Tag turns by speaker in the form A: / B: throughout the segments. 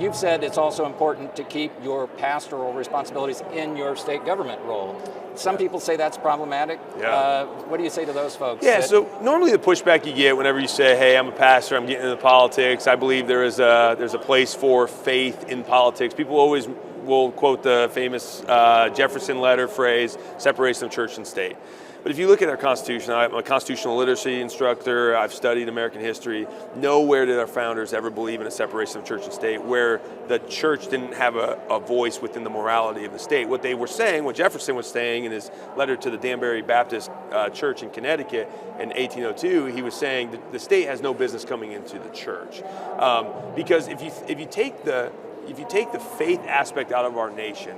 A: you've said it's also important to keep your pastoral responsibilities in your state government role. Some people say that's problematic.
B: Yeah.
A: What do you say to those folks?
B: Yeah, so normally the pushback you get whenever you say, hey, I'm a pastor, I'm getting into politics, I believe there's a place for faith in politics. People always will quote the famous Jefferson letter phrase, separation of church and state. But if you look at our Constitution, I'm a constitutional literacy instructor, I've studied American history. Nowhere did our founders ever believe in a separation of church and state where the church didn't have a voice within the morality of the state. What they were saying, what Jefferson was saying in his letter to the Danbury Baptist Church in Connecticut in 1802, he was saying that the state has no business coming into the church. Because if you take the faith aspect out of our nation,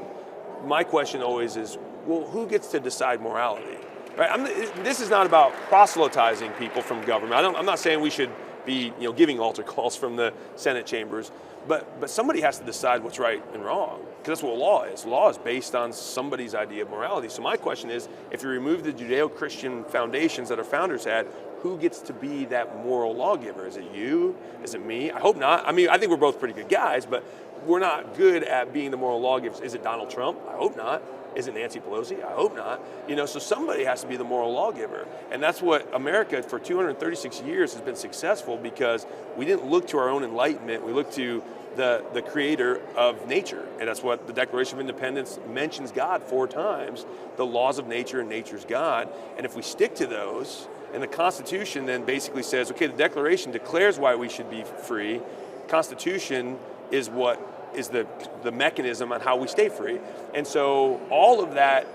B: my question always is, well, who gets to decide morality? Right? This is not about proselytizing people from government. I'm not saying we should be giving altar calls from the Senate chambers, but somebody has to decide what's right and wrong, because that's what law is. Law is based on somebody's idea of morality. So my question is, if you remove the Judeo-Christian foundations that our founders had, who gets to be that moral lawgiver? Is it you? Is it me? I hope not. I mean, I think we're both pretty good guys, but we're not good at being the moral lawgivers. Is it Donald Trump? I hope not. Is it Nancy Pelosi? I hope not. So somebody has to be the moral lawgiver. And that's what America for 236 years has been successful, because we didn't look to our own enlightenment. We looked to the creator of nature. And that's what the Declaration of Independence mentions God 4 times, the laws of nature and nature's God. And if we stick to those, and the Constitution then basically says, okay, the Declaration declares why we should be free. Constitution is what is the mechanism on how we stay free. And so all of that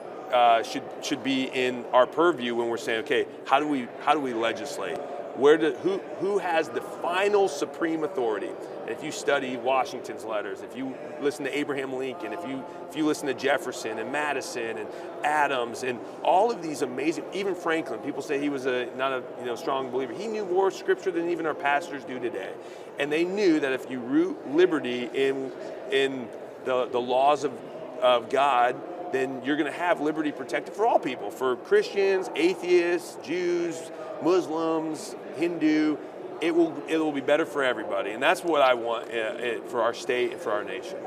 B: should be in our purview when we're saying, okay, how do we legislate? Who has the final supreme authority? And if you study Washington's letters, if you listen to Abraham Lincoln, if you listen to Jefferson and Madison and Adams and all of these amazing, even Franklin, people say he was not a strong believer. He knew more scripture than even our pastors do today. And they knew that if you root liberty in the laws of God, then you're going to have liberty protected for all people, for Christians, atheists, Jews, Muslims, Hindu. It will be better for everybody. And that's what I want for our state and for our nation.